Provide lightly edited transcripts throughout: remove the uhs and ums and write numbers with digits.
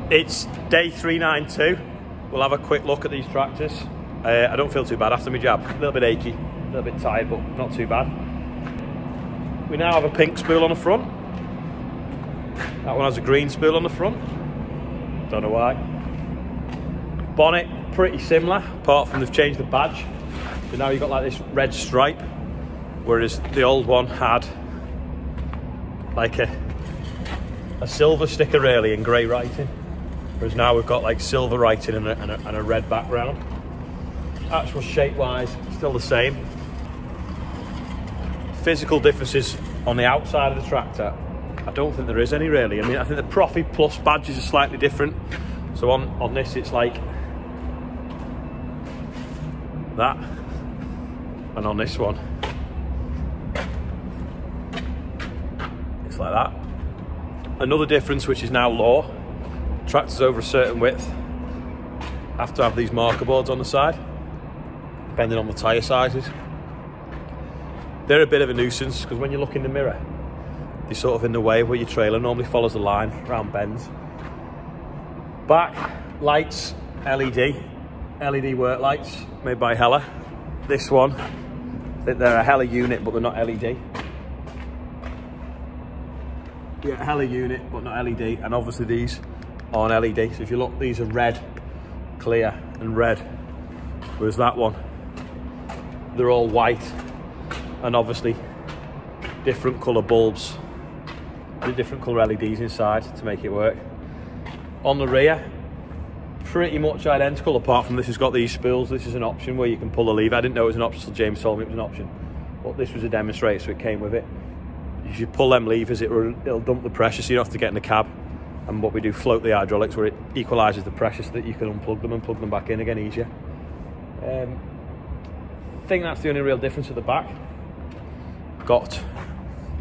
It's day 392. We'll have a quick look at these tractors. I don't feel too bad after my jab. A little bit achy, a little bit tired, but not too bad. We now have a pink spool on the front. That one has a green spool on the front. Don't know why. Bonnet, pretty similar, apart from they've changed the badge. So now you've got like this red stripe, whereas the old one had like a silver sticker really and grey writing. Whereas now we've got like silver writing and a red background. Actual shape-wise, still the same. Physical differences on the outside of the tractor, I don't think there is any really. I mean, I think the Profi Plus badges are slightly different. So on this, it's like that, and on this one, it's like that. Another difference, which is now law, tractors over a certain width have to have these marker boards on the side, depending on the tyre sizes. They're a bit of a nuisance because when you look in the mirror, they're sort of in the way of where your trailer normally follows the line around bends. Back lights, LED work lights made by Hella. This one, I think they're a Hella unit, but they're not LED. Yeah, Hella unit, but not LED, and obviously these aren't LED. So if you look, these are red, clear, and red, whereas that one, they're all white, and obviously different colour bulbs, and different colour LEDs inside to make it work. On the rear, pretty much identical, apart from this has got these spools. This is an option where you can pull the lever. I didn't know it was an option until James told me it was an option, but this was a demonstrator, so it came with it. If you pull them levers, it'll dump the pressure, so you don't have to get in the cab. And what we do, float the hydraulics, where it equalises the pressure so that you can unplug them and plug them back in again easier. I think that's the only real difference at the back. Got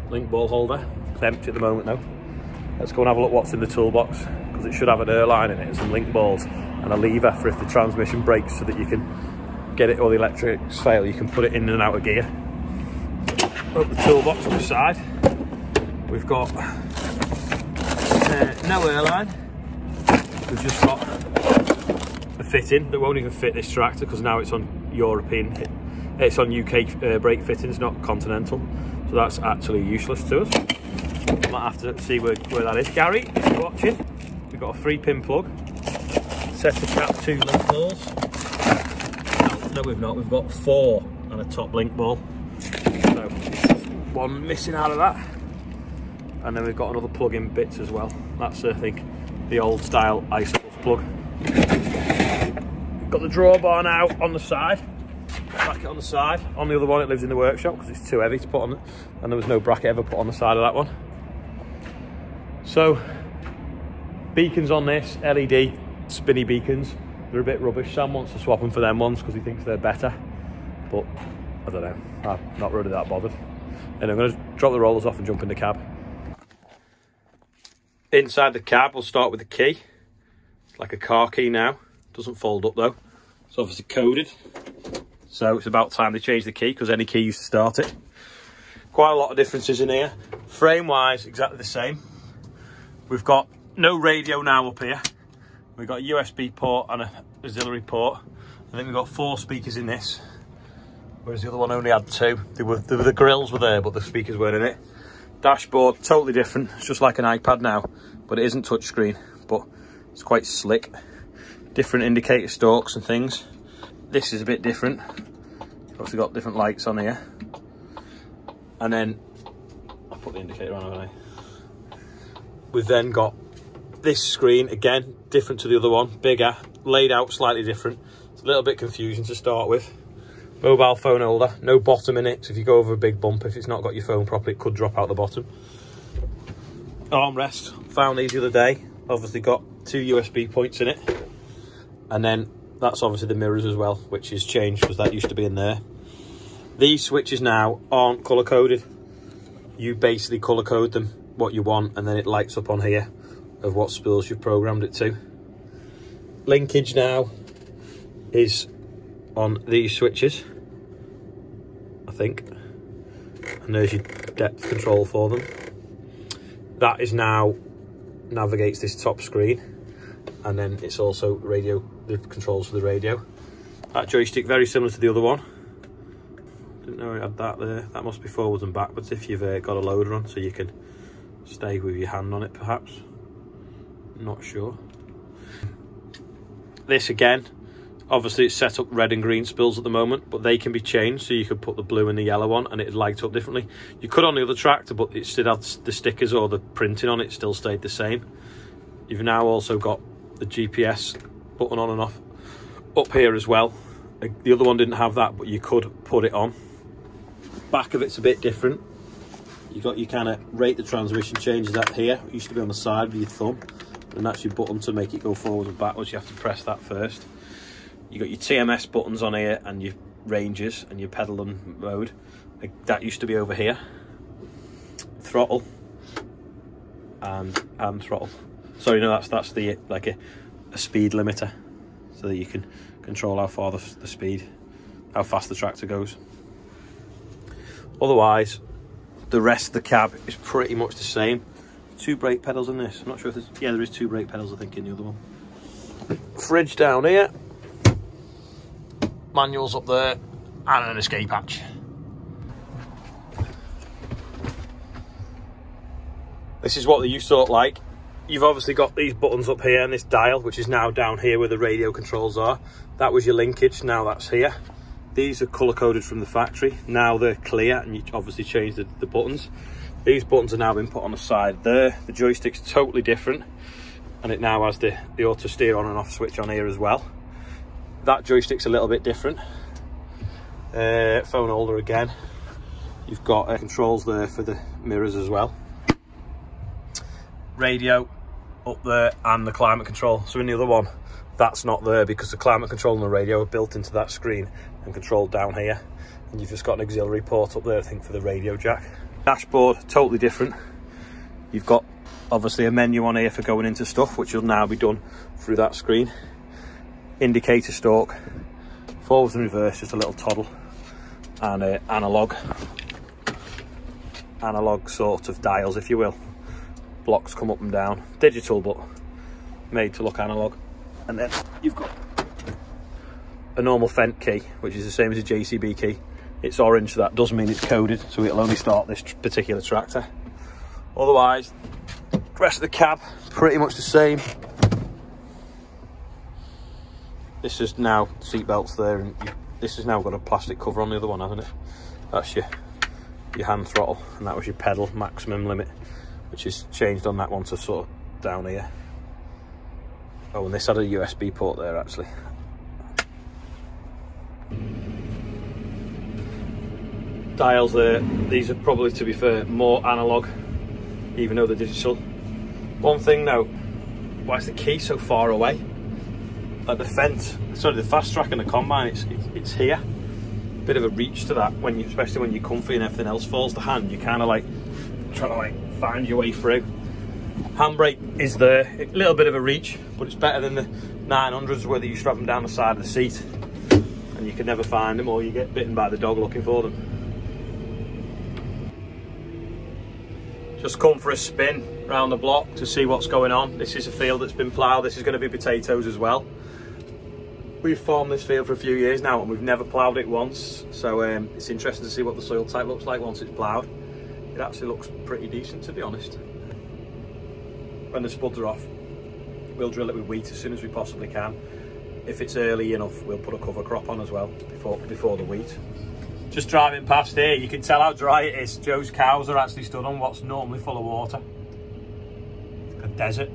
link ball holder. It's empty at the moment though. Let's go and have a look what's in the toolbox, because it should have an air line in it, some link balls, and a lever for if the transmission breaks, so that you can get it, or the electrics fail, you can put it in and out of gear. Open the toolbox on the side. We've got no air line. We've just got a fitting that won't even fit this tractor, because now it's on it's on UK brake fittings, not continental. So that's actually useless to us. Might have to see where that is. Gary, if you're watching, we've got a 3-pin plug. Set the cap 2 link balls. No, we've not. We've got 4 and a top link ball. So one missing out of that. And then we've got another plug in bits as well. That's, I think, the old style Isoplus plug. Got the drawbar now on the side. Bracket on the side. On the other one, it lives in the workshop because it's too heavy to put on it, and there was no bracket ever put on the side of that one. So beacons on this, LED spinny beacons. They're a bit rubbish. Sam wants to swap them for them ones because he thinks they're better, but I don't know, I'm not really that bothered. And I'm going to drop the rollers off and jump in the cab. Inside the cab, we'll start with the key. It's like a car key now. Doesn't fold up though. It's obviously coded. So it's about time they change the key, because any key used to start it. Quite a lot of differences in here. Frame-wise, exactly the same. We've got no radio now up here. We've got a USB port and an auxiliary port. I think we've got 4 speakers in this, whereas the other one only had 2. The grills were there, but the speakers weren't in it. Dashboard, totally different. It's just like an iPad now, but it isn't touchscreen, but it's quite slick. Different indicator stalks and things. This is a bit different. Obviously got different lights on here. And then, I'll put the indicator on, haven't I? We've then got this screen, again, different to the other one, bigger, laid out slightly different. It's a little bit confusing to start with. Mobile phone holder, no bottom in it, so if you go over a big bump, if it's not got your phone properly, it could drop out the bottom. Armrest, found these the other day. Obviously got 2 USB points in it. And then that's obviously the mirrors as well, which is changed because that used to be in there. These switches now aren't colour coded. You basically colour code them what you want, and then it lights up on here of what spools you've programmed it to. Linkage now is on these switches, I think, and there's your depth control for them. That is now navigates this top screen, and then it's also radio, the controls for the radio. That joystick very similar to the other one. Didn't know it had that there. That must be forwards and backwards if you've got a loader on, so you can stay with your hand on it perhaps. Not sure. This again, obviously it's set up red and green spills at the moment, but they can be changed, so you could put the blue and the yellow on and it'd light up differently. You could on the other tractor, but it still had the stickers or the printing on it still stayed the same. You've now also got the GPS button on and off up here as well. The other one didn't have that, but you could put it on. Back of it's a bit different. You got your kind of rate the transmission changes that here. It used to be on the side with your thumb, and that's your button to make it go forward and backwards. You have to press that first. You got your TMS buttons on here and your ranges and your pedal and mode. That used to be over here. Throttle and throttle. Sorry, no, that's the like a speed limiter, so that you can control how far the speed, how fast the tractor goes. Otherwise, the rest of the cab is pretty much the same. 2 brake pedals in this. I'm not sure if there's, yeah, there is 2 brake pedals I think in the other one. Fridge down here. Manuals up there, and an escape hatch. This is what they used to look like. You've obviously got these buttons up here and this dial, which is now down here where the radio controls are. That was your linkage, now that's here. These are colour coded from the factory. Now they're clear, and you obviously change the buttons. These buttons are now been put on the side there. The joystick's totally different, and it now has the auto steer on and off switch on here as well. That joystick's a little bit different. Phone holder again. You've got controls there for the mirrors as well. Radio up there and the climate control. So in the other one, that's not there because the climate control and the radio are built into that screen and controlled down here. And you've just got an auxiliary port up there, I think, for the radio jack. Dashboard, totally different. You've got obviously a menu on here for going into stuff, which will now be done through that screen. Indicator stalk, forwards and reverse, just a little toddle, and analog sort of dials, if you will. Blocks come up and down, digital but made to look analog. And then you've got a normal FENDT key, which is the same as a JCB key. It's orange, so that does mean it's coded, so it'll only start this particular tractor. Otherwise, the rest of the cab pretty much the same. This is now seat belts there, and this has now got a plastic cover on the other one, hasn't it? That's your hand throttle, and that was your pedal maximum limit, which is changed on that one to sort of down here. Oh, and this had a USB port there actually. Dials there, these are probably, to be fair, more analog, even though they're digital. One thing though, why is the key so far away? Like the FENDT, sorry, the fast track and the combine, it's here. Bit of a reach to that, when you, especially when you're comfy and everything else falls to hand, you kind of like trying to like find your way through. Handbrake is there, a little bit of a reach, but it's better than the 900s where you used to have them down the side of the seat and you can never find them, or you get bitten by the dog looking for them. Just come for a spin around the block to see what's going on. This is a field that's been ploughed. This is going to be potatoes as well. We've farmed this field for a few years now and we've never ploughed it once, so it's interesting to see what the soil type looks like once it's ploughed. It actually looks pretty decent, to be honest. When the spuds are off, we'll drill it with wheat as soon as we possibly can. If it's early enough, we'll put a cover crop on as well before the wheat. Just driving past here, you can tell how dry it is. Joe's cows are actually stood on what's normally full of water. It's like a desert.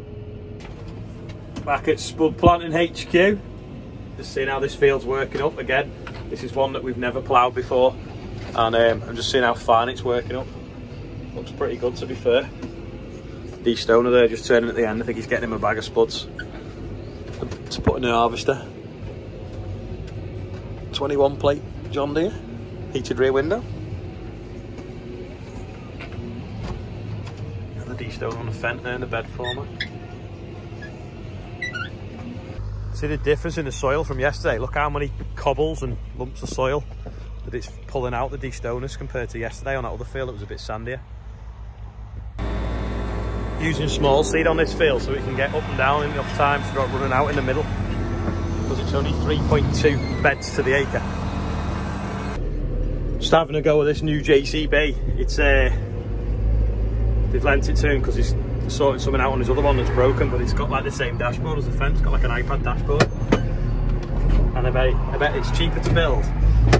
Back at Spud Planting HQ. Just seeing how this field's working up again. This is one that we've never ploughed before, and I'm just seeing how fine it's working up. Looks pretty good, to be fair. D Stoner there just turning at the end. I think he's getting him a bag of spuds to put in the harvester. 21 plate John Deere, heated rear window. And the D Stoner on the FENDT there in the bed former. See the difference in the soil from yesterday? Look how many cobbles and lumps of soil that it's pulling out, the D Stoners, compared to yesterday on that other field. It was a bit sandier. Using small seed on this field so we can get up and down in enough time to not running out in the middle, because it's only 3.2 beds to the acre. Just having a go with this new JCB. It's they've lent it to him because he's sorting something out on his other one that's broken, but it's got like the same dashboard as the FENDT. It's got like an iPad dashboard, and I bet it's cheaper to build,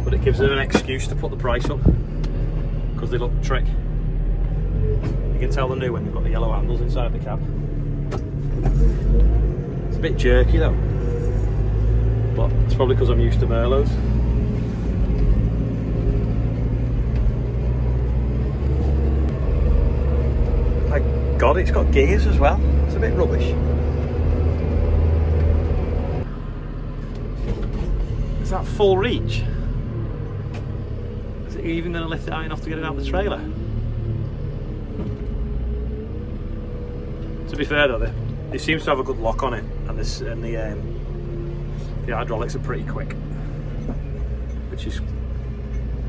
but it gives them an excuse to put the price up because they look trick. You can tell they're new when they've got the yellow handles inside the cab. It's a bit jerky though, but it's probably because I'm used to Merlots. My God, it's got gears as well. It's a bit rubbish. Is that full reach? Is it even going to lift it high enough to get it out the trailer? To be fair though, it seems to have a good lock on it, and the hydraulics are pretty quick, which is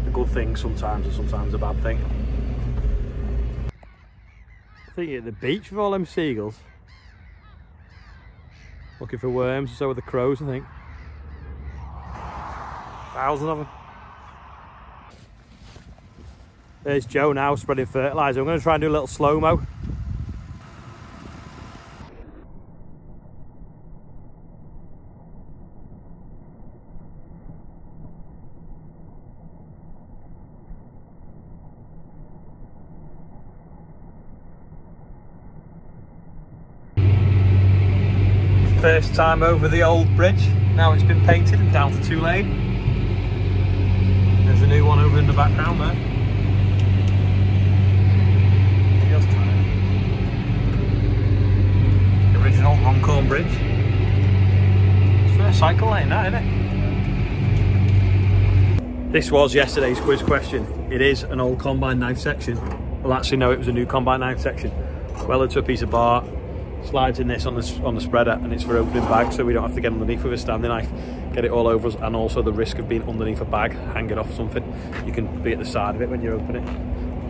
a good thing sometimes and sometimes a bad thing. I think you're at the beach with all them seagulls. Looking for worms, so are the crows, I think. Thousands of them. There's Joe now spreading fertiliser. I'm going to try and do a little slow-mo. First time over the old bridge. Now it's been painted and down for 2 lane. There's a new one over in the background there. Feels tired. The original Runcorn Bridge. It's first cycle lane, that, isn't it? This was yesterday's quiz question. It is an old combine knife section. Well, actually, no, it was a new combine knife section. Welded to a piece of bar. Slides in this on the spreader, and it's for opening bags, so we don't have to get underneath with a standing knife, get it all over us, and also the risk of being underneath a bag, hanging off something. You can be at the side of it when you open it.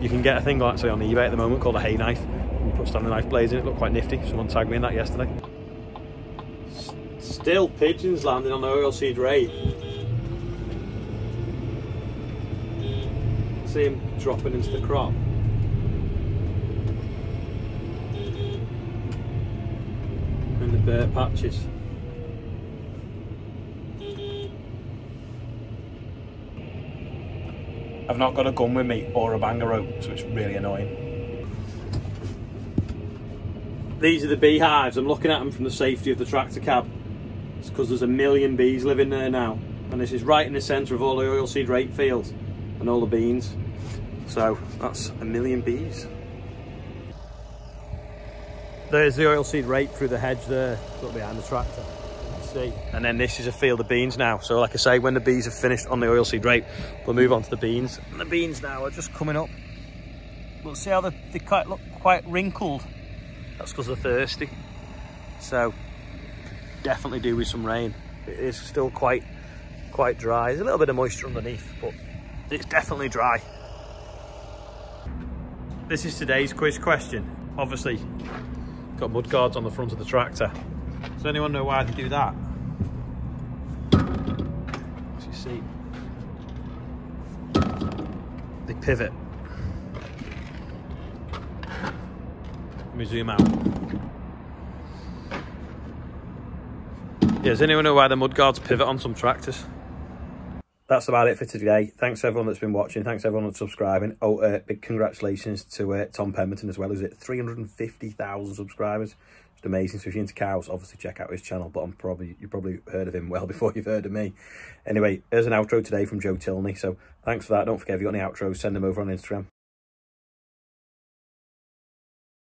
You can get a thing like, say, on eBay at the moment called a hay knife, and you put standing knife blades in it. Looked quite nifty. Someone tagged me in that yesterday. Still pigeons landing on the oilseed rape. See him dropping into the crop. In the bare patches. I've not got a gun with me or a banger rope, so it's really annoying. These are the beehives. I'm looking at them from the safety of the tractor cab. It's because there's a million bees living there now, and this is right in the centre of all the oilseed rape fields and all the beans. So that's a million bees. There's the oilseed rape through the hedge there, sort of behind the tractor. Let's see. And then this is a field of beans now. So like I say, when the bees have finished on the oilseed rape, we'll move on to the beans. And the beans now are just coming up. We'll see how they look quite wrinkled. That's because they're thirsty. So definitely do with some rain. It is still quite dry. There's a little bit of moisture underneath, but it's definitely dry. This is today's quiz question. Obviously, got mud guards on the front of the tractor. Does anyone know why they do that? As you see, they pivot. Let me zoom out. Yeah, does anyone know why the mud guards pivot on some tractors? That's about it for today. Thanks to everyone that's been watching. Thanks to everyone that's subscribing. Oh, big congratulations to Tom Pemberton as well. Is it 350,000 subscribers? Just amazing. So if you're into cows, obviously check out his channel. But you've probably heard of him well before you've heard of me. Anyway, here's an outro today from Joe Tilney. So thanks for that. Don't forget, if you've got any outros, send them over on Instagram.